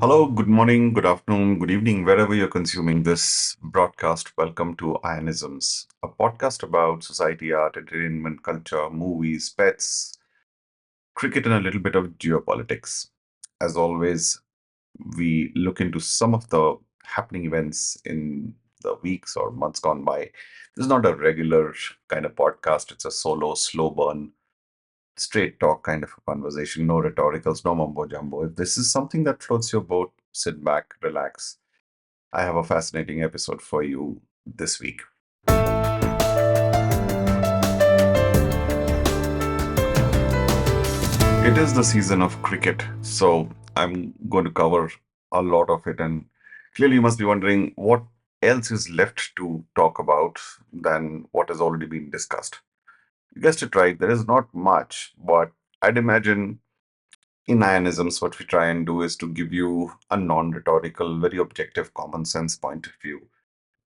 Hello, good morning, good afternoon, good evening, wherever you're consuming this broadcast. Welcome to Ionisms, a podcast about society, art, entertainment, culture, movies, pets, cricket, and a little bit of geopolitics. As always, we look into some of the happening events in the weeks or months gone by. This is not a regular kind of podcast, it's a solo, slow burn, straight talk kind of a conversation, no rhetoricals, no mumbo jumbo. If this is something that floats your boat, sit back, relax. I have a fascinating episode for you this week. It is the season of cricket, so I'm going to cover a lot of it. And clearly, you must be wondering what else is left to talk about than what has already been discussed. You guessed it right, there is not much, but I'd imagine in ionisms, what we try and do is to give you a non rhetorical, very objective, common sense point of view.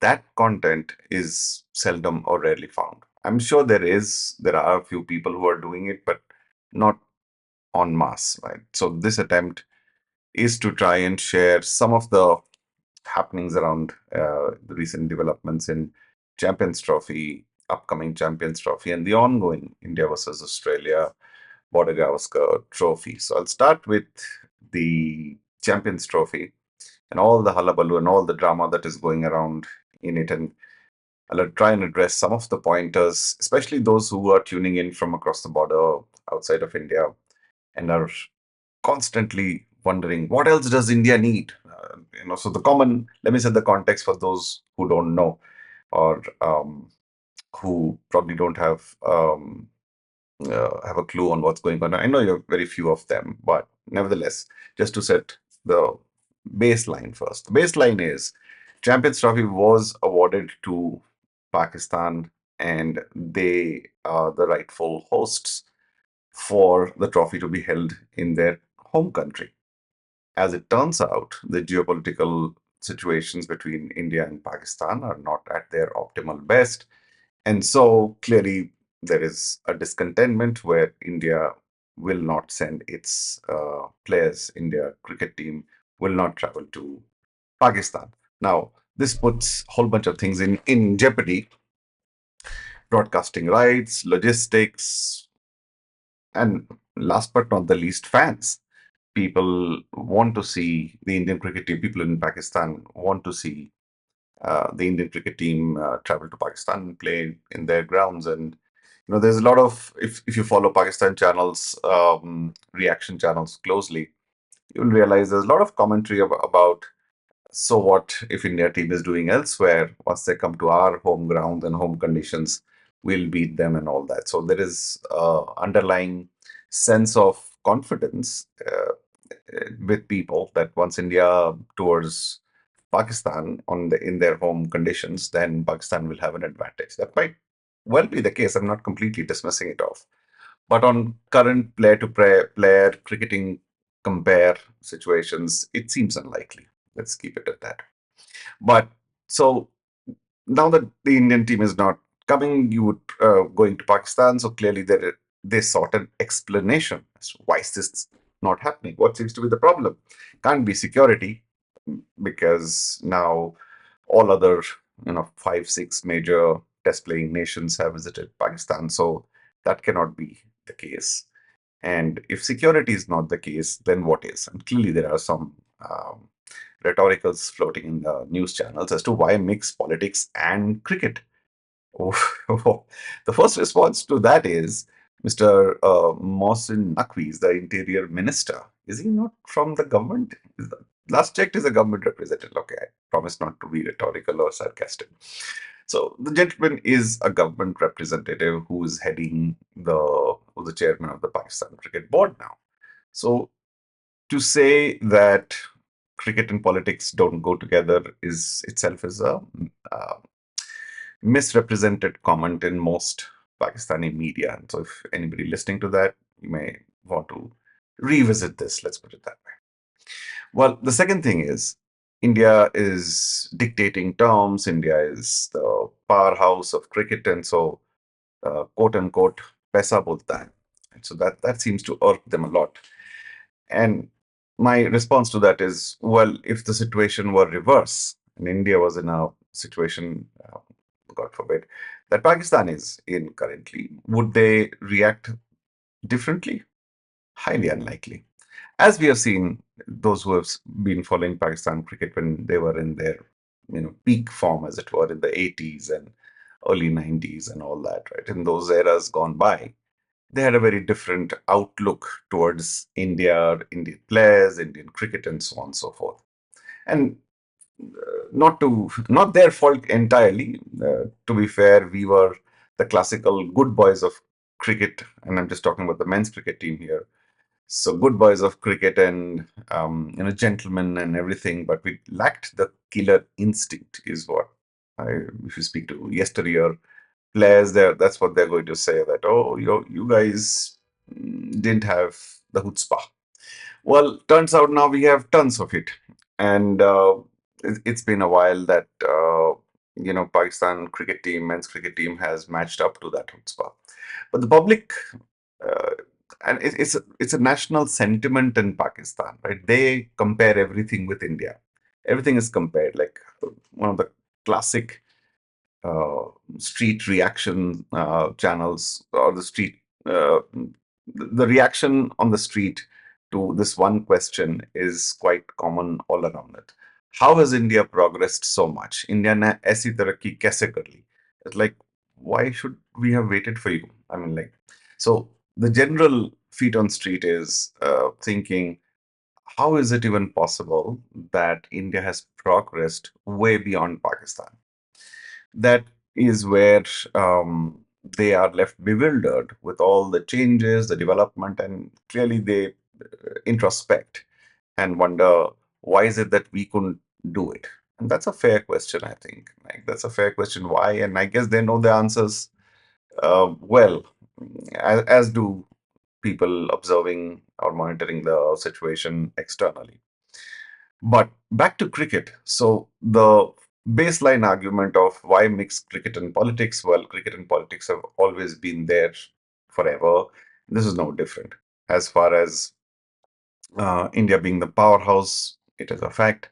That content is seldom or rarely found. I'm sure there are a few people who are doing it, but not en masse, right? So this attempt is to try and share some of the happenings around the recent developments in Champions Trophy, upcoming Champions Trophy, and the ongoing India versus Australia Border Gavaskar Trophy. So I'll start with the Champions Trophy and all the hullabaloo and all the drama that is going around in it, and I'll try and address some of the pointers, especially those who are tuning in from across the border outside of India and are constantly wondering what else does India need. So the common, let me set the context for those who don't know or who probably don't have a clue on what's going on. I know you're very few of them, but nevertheless, just to set the baseline first. The baseline is Champions Trophy was awarded to Pakistan, and they are the rightful hosts for the trophy to be held in their home country. As it turns out, the geopolitical situations between India and Pakistan are not at their optimal best. And so clearly there is a discontentment where India will not send its players, India cricket team will not travel to Pakistan. Now, this puts a whole bunch of things in jeopardy: broadcasting rights, logistics, and last but not the least, fans. People want to see the Indian cricket team, people in Pakistan want to see the Indian cricket team travel to Pakistan and play in their grounds. And there's a lot of if you follow Pakistan channels, reaction channels closely, you'll realize there's a lot of commentary about so what if India team is doing elsewhere. Once they come to our home ground and home conditions, we'll beat them and all that. So there is underlying sense of confidence with people that once India tours Pakistan in their home conditions, then Pakistan will have an advantage. That might well be the case. I'm not completely dismissing it off. But on current player to player cricketing compare situations, it seems unlikely. Let's keep it at that. But so now that the Indian team is not coming, you would going to Pakistan. So clearly they sought an explanation as to why is this not happening? What seems to be the problem? Can't be security, because now all other 5, 6 major test playing nations have visited Pakistan. So that cannot be the case. And if security is not the case, then what is? And clearly, there are some rhetoricals floating in the news channels as to why mix politics and cricket. The first response to that is Mr. Mohsin Naqvi is the interior minister. Is he not from the government? Last checked, is a government representative. Okay, I promise not to be rhetorical or sarcastic. So the gentleman is a government representative who is heading who's the chairman of the Pakistan Cricket Board now. So to say that cricket and politics don't go together is itself is a uh, misrepresented comment in most Pakistani media. And so if anybody listening to that, you may want to revisit this, let's put it that way. Well, the second thing is India is dictating terms. India is the powerhouse of cricket, and so quote unquote "paisa bolta hai." And so that seems to irk them a lot. And My response to that is, well, if the situation were reverse and India was in a situation, God forbid, that Pakistan is in currently, would they react differently? Highly unlikely. As we have seen, those who have been following Pakistan cricket when they were in their peak form, as it were, in the 80s and early 90s and all that, right? In those eras gone by, they had a very different outlook towards India, Indian players, Indian cricket, and so on and so forth. And not their fault entirely. To be fair, we were the classical good boys of cricket, and I'm just talking about the men's cricket team here. So good boys of cricket and gentlemen and everything, but we lacked the killer instinct, is what if you speak to yesteryear players, there that's what they're going to say, that oh, you guys didn't have the chutzpah. Well, turns out now we have tons of it, and it's been a while that Pakistan cricket team, men's cricket team, has matched up to that chutzpah. But the public, uh, and it's a national sentiment in Pakistan, right? They compare everything with India. Everything is compared. Like one of the classic uh, street reaction channels, or the street the reaction on the street to this one question is quite common all around it. How has India progressed so much? India ने ऐसी तरक्की कैसे कर ली? It's like, why should we have waited for you? I mean, like, so the general feet on street is thinking, how is it even possible that India has progressed way beyond Pakistan? That is where they are left bewildered with all the changes, the development, and clearly they introspect and wonder, why is it that we couldn't do it? And that's a fair question, I think. Like, that's a fair question. Why? And I guess they know the answers well, as do people observing or monitoring the situation externally. But back to cricket. So the baseline argument of why mix cricket and politics? Well, cricket and politics have always been there forever. This is no different. As far as India being the powerhouse, it is a fact.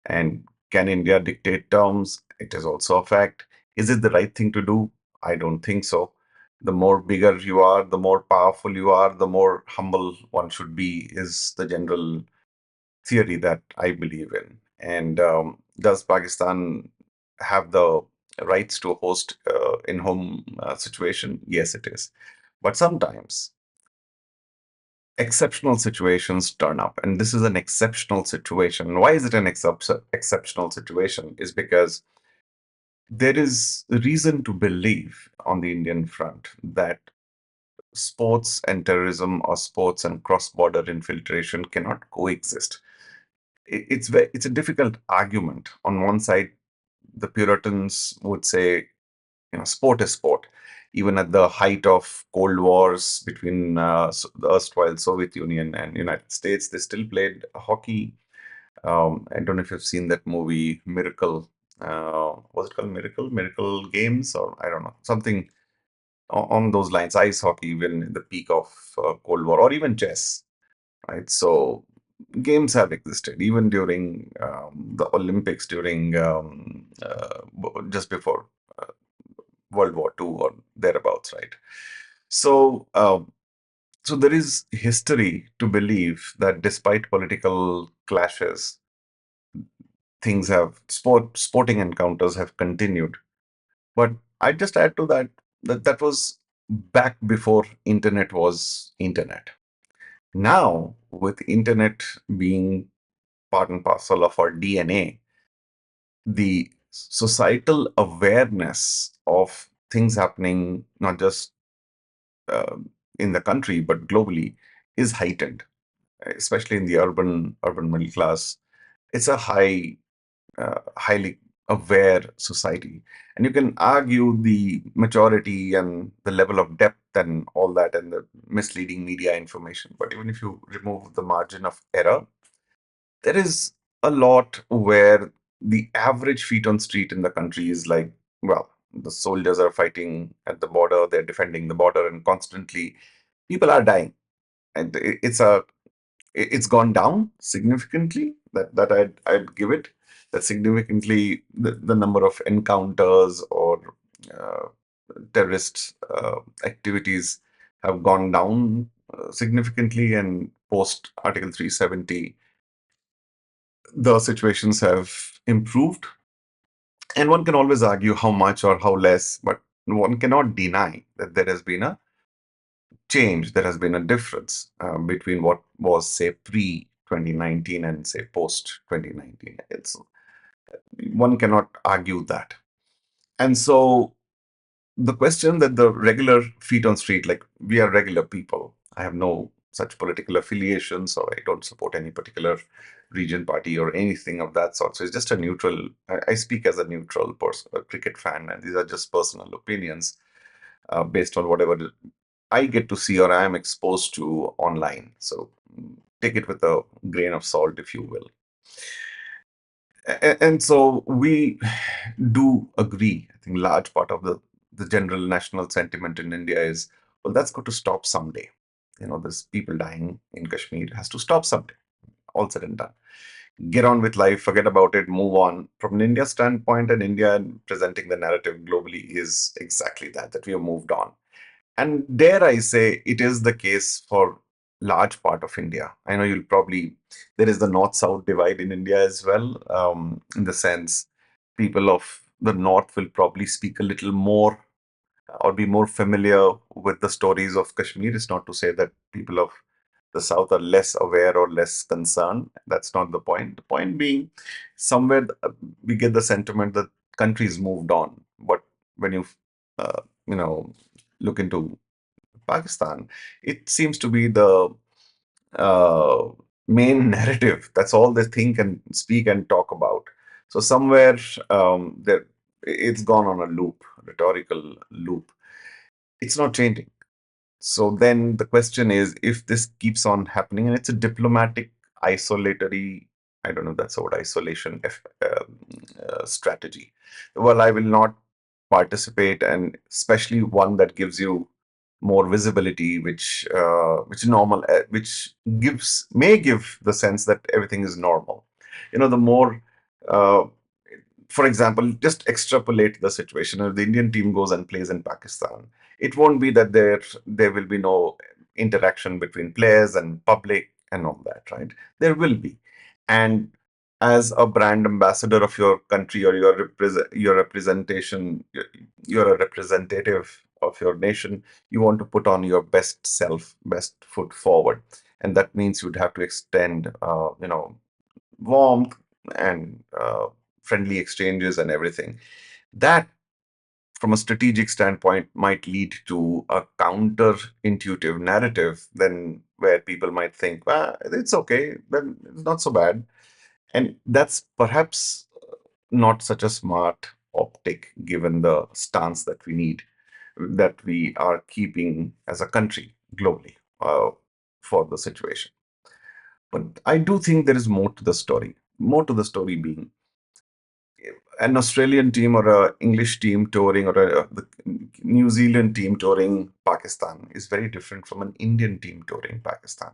And can India dictate terms? It is also a fact. Is it the right thing to do? I don't think so. The more bigger you are, the more powerful you are, the more humble one should be, is the general theory that I believe in. And does Pakistan have the rights to host in home situation? Yes, it is. But sometimes exceptional situations turn up, and this is an exceptional situation. Why is it an exceptional situation? Is because there is reason to believe on the Indian front that sports and terrorism, or sports and cross-border infiltration, cannot coexist. It's a difficult argument. On one side, the Puritans would say, sport is sport. Even at the height of Cold Wars between the erstwhile Soviet Union and United States, they still played hockey. I don't know if you've seen that movie, Miracle. Was it called Miracle? Miracle Games, or I don't know, something on those lines. Ice hockey, when in the peak of Cold War, or even chess, right? So games have existed even during the Olympics, during just before World War II or thereabouts, right? So, so there is history to believe that despite political clashes, sporting encounters have continued. But I just add to that that was back before internet was internet. Now, with internet being part and parcel of our DNA, the societal awareness of things happening not just uh, in the country but globally is heightened, especially in the urban middle class. It's a highly aware society, and you can argue the maturity and the level of depth and all that, and the misleading media information. But even if you remove the margin of error, there is a lot where the average feet on street in the country is like, well, the soldiers are fighting at the border, they're defending the border, and constantly people are dying. And it's a it's gone down significantly. That I'd give it. That significantly the number of encounters or uh, terrorist activities have gone down significantly, and post Article 370, the situations have improved. And one can always argue how much or how less, but one cannot deny that there has been a change, there has been a difference between what was, say, pre 2019 and, say, post 2019. It's one cannot argue that. And so the question that the regular feet on street, like we are regular people, I have no such political affiliations, or I don't support any particular region, party, or anything of that sort. So it's just a neutral. I speak as a neutral person, a cricket fan, and these are just personal opinions based on whatever I get to see or I am exposed to online. So take it with a grain of salt, if you will. And so we do agree. I think large part of the general national sentiment in India is, well, that's got to stop someday. There's people dying in Kashmir has to stop someday. All said and done. Get on with life, forget about it, move on. From an India standpoint, and India presenting the narrative globally is exactly that we have moved on. And dare I say, it is the case for large part of India. I know there is the north-south divide in India as well, in the sense people of the north will probably speak a little more or be more familiar with the stories of Kashmir. It's not to say that people of the south are less aware or less concerned. That's not the point. The point being, somewhere we get the sentiment that countries moved on. But when uh, you know, look into Pakistan, it seems to be the uh, main narrative. That's all they think and speak and talk about. So somewhere there, it's gone on a loop, rhetorical loop. It's not changing. So then the question is, if this keeps on happening, and it's a diplomatic, isolatory, I don't know if that's the word, isolation strategy. Well, I will not participate, and especially one that gives you more visibility, which may give the sense that everything is normal. The more uh, for example, just extrapolate the situation. If the Indian team goes and plays in Pakistan, it won't be that there will be no interaction between players and public and all that, right? There will be. And as a brand ambassador of your country, or your representation, you're a representative of your nation, you want to put on your best self, best foot forward. And that means you'd have to extend, warmth and friendly exchanges and everything. That, from a strategic standpoint, might lead to a counter-intuitive narrative, then where people might think, well, it's okay, then it's not so bad. And that's perhaps not such a smart optic given the stance that we are keeping as a country globally for the situation. But I do think there is more to the story. More to the story being, an Australian team or a English team touring, or the New Zealand team touring Pakistan is very different from an Indian team touring Pakistan.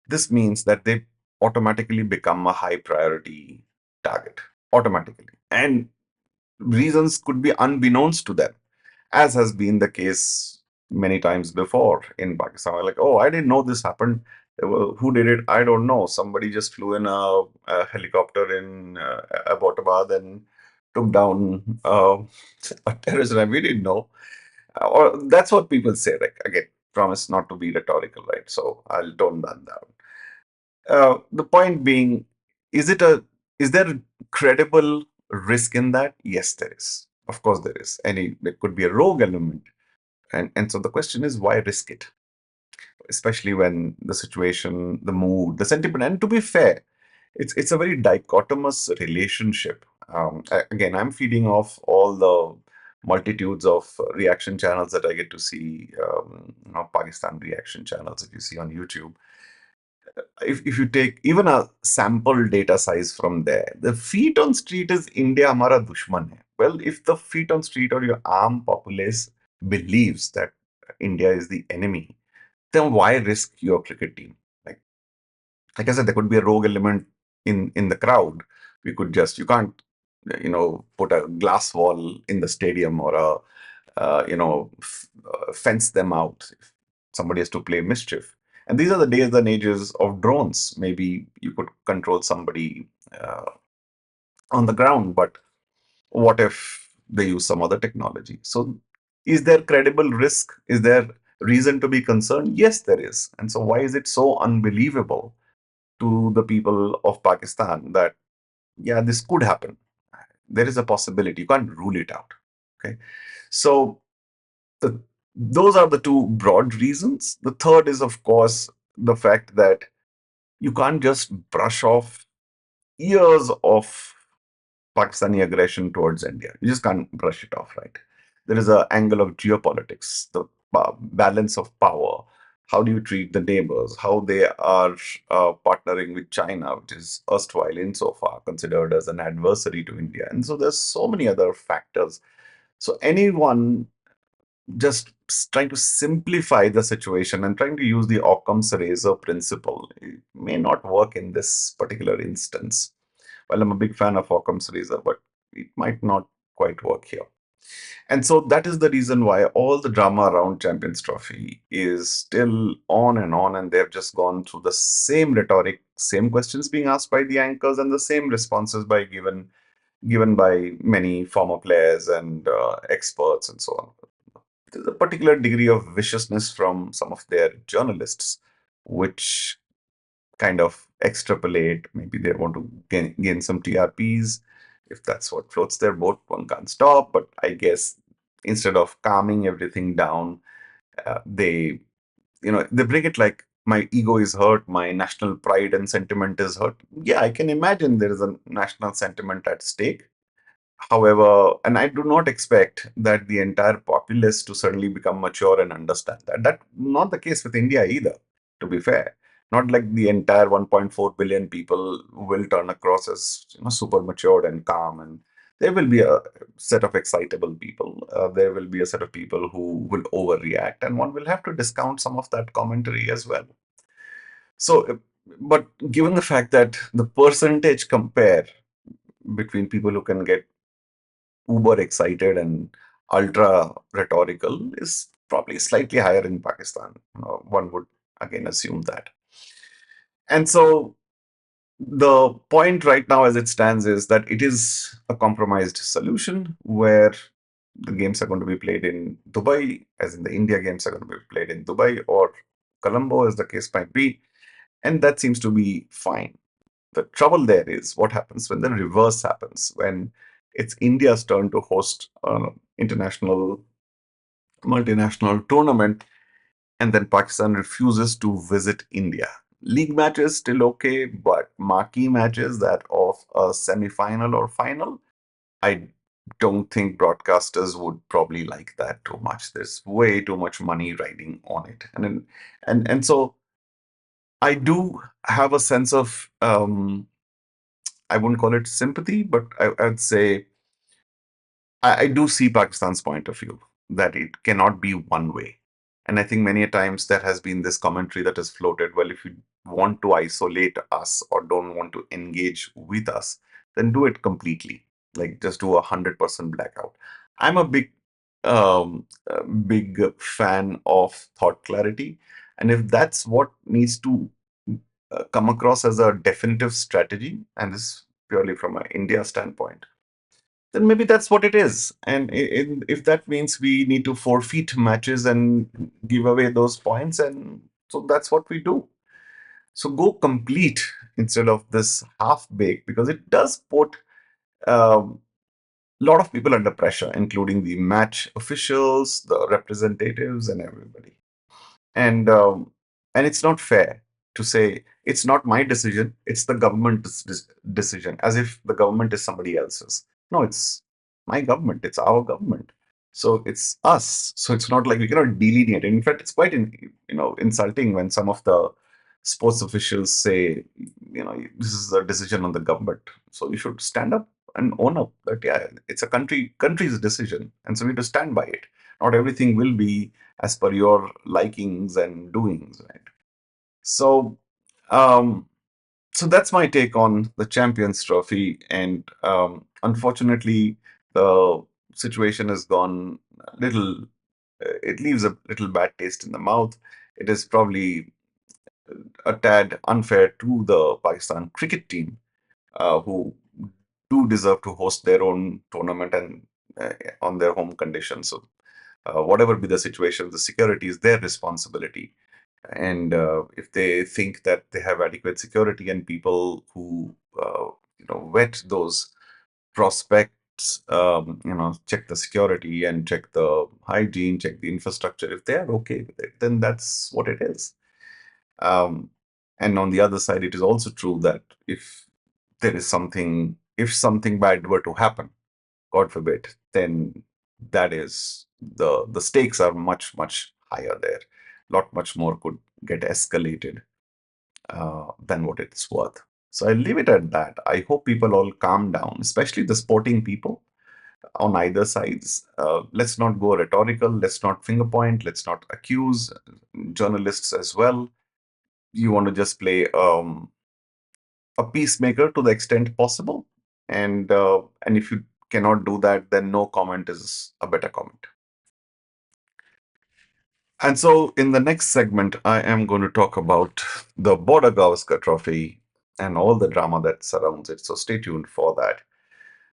This means that they automatically become a high priority target automatically, and reasons could be unbeknownst to them, as has been the case many times before in Pakistan. Like, oh, I didn't know this happened. Who did it? I don't know. Somebody just flew in a helicopter in Abbottabad and took down a terrorist, and we didn't know. Or that's what people say. Like, again, promise not to be rhetorical, right? So I'll tone that down. The point being, is there a credible risk in that? Yes, there is. Of course, there is. There could be a rogue element, and so the question is, why risk it? Especially when the situation, the mood, the sentiment, and to be fair, it's a very dichotomous relationship. Again, I'm feeding off all the multitudes of reaction channels that I get to see, Pakistan reaction channels that you see on YouTube. If you take even a sample data size from there, the feet on street is India हमारा दुश्मन है. Well, if the feet on street or your armed populace believes that India is the enemy, then why risk your cricket team? Like, like I said, there could be a rogue element in the crowd. We could just you can't put a glass wall in the stadium or a fence them out if somebody has to play mischief. And these are the days and ages of drones. Maybe you could control somebody on the ground, but what if they use some other technology? So, is there credible risk? Is there reason to be concerned? Yes, there is. And so, why is it so unbelievable to the people of Pakistan that, yeah, this could happen? There is a possibility. You can't rule it out. Okay. So, the, those are the two broad reasons. The third is, of course, the fact that you can't just brush off years of Pakistani aggression towards India. You just can't brush it off, right? There is an angle of geopolitics, the balance of power. How do you treat the neighbors? How they are partnering with China, which is erstwhile insofar considered as an adversary to India. And so there's so many other factors. So anyone just trying to simplify the situation and trying to use the Occam's razor principle it may not work in this particular instance. Well, I'm a big fan of Occam's razor, but it might not quite work here. And so that is the reason why all the drama around Champions Trophy is still on, and they've just gone through the same rhetoric, same questions being asked by the anchors, and the same responses given by many former players and experts and so on. There's a particular degree of viciousness from some of their journalists, which kind of extrapolate. Maybe they want to gain some TRPs. If that's what floats their boat, one can't stop. But I guess instead of calming everything down, they bring it like my ego is hurt, my national pride and sentiment is hurt. Yeah, I can imagine there is a national sentiment at stake. However, and I do not expect that the entire populace to suddenly become mature and understand that. That's not the case with India either, to be fair. Not like the entire 1.4 billion people will turn across as super matured and calm. And there will be a set of excitable people. There will be a set of people who will overreact, and one will have to discount some of that commentary as well. So, but given the fact that the percentage compare between people who can get uber excited and ultra rhetorical is probably slightly higher in Pakistan. One would again assume that. And so the point right now, as it stands, is that it is a compromised solution where the games are going to be played in Dubai, as in the India games are going to be played in Dubai or Colombo, as the case might be. And that seems to be fine. The trouble there is what happens when the reverse happens, when it's India's turn to host an international multinational tournament, and then Pakistan refuses to visit India. League matches still okay, but marquee matches that of a semi-final or final, I don't think broadcasters would probably like that too much. There's way too much money riding on it, and so I do have a sense of I wouldn't call it sympathy, but I'd say I do see Pakistan's point of view that it cannot be one way. And I think many a times there has been this commentary that has floated, well, if you want to isolate us or don't want to engage with us, then do it completely. Like just do 100% blackout. I'm a big fan of thought clarity. And if that's what needs to come across as a definitive strategy, and this is purely from an India standpoint, then maybe that's what it is. And if that means we need to forfeit matches and give away those points, and so that's what we do. So go complete instead of this half baked, because it does put a lot of people under pressure, including the match officials, the representatives, and everybody. And um, and it's not fair to say it's not my decision, it's the government's decision, as if the government is somebody else's. No, it's my government, it's our government, so it's us. So it's not like we cannot delineate. In fact, it's quite insulting when some of the sports officials say, this is a decision on the government, so you should stand up and own up that, yeah, it's a country's decision, and so we have to stand by it. Not everything will be as per your likings and doings, right? So, So that's my take on the Champions Trophy. And unfortunately, the situation has gone a little, it leaves a little bad taste in the mouth. It is probably a tad unfair to the Pakistan cricket team, who do deserve to host their own tournament and on their home conditions. So, whatever be the situation, the security is their responsibility. And if they think that they have adequate security and people who vet those prospects, check the security and check the hygiene, check the infrastructure, if they are okay with it, then that's what it is. um, and on the other side, it is also true that if something bad were to happen, God forbid, then that is the stakes are much higher there. Much more could get escalated than what it's worth. So I leave it at that. I hope people all calm down, especially the sporting people on either sides. Let's not go rhetorical. Let's not finger point. Let's not accuse journalists as well. You want to just play a peacemaker to the extent possible, and if you cannot do that, then no comment is a better comment. And so, in the next segment, I am going to talk about the Border Gavaskar Trophy and all the drama that surrounds it. So, stay tuned for that.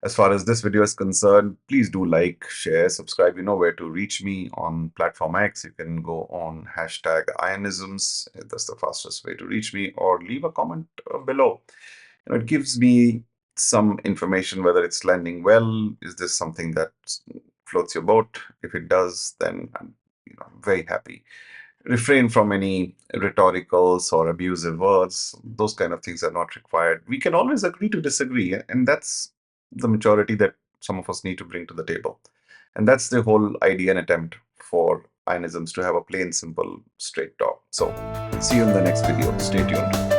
As far as this video is concerned, please do like, share, subscribe. You know where to reach me on platform X. You can go on hashtag Ionisms. That's the fastest way to reach me, or leave a comment below. It gives me some information whether it's landing well. Is this something that floats your boat? If it does, then I'm very happy. Refrain from any rhetoricals or abusive words. Those kind of things are not required. We can always agree to disagree, and that's the maturity that some of us need to bring to the table. And that's the whole idea and attempt for Ionisms, to have a plain, simple, straight talk. So, see you in the next video. Stay tuned.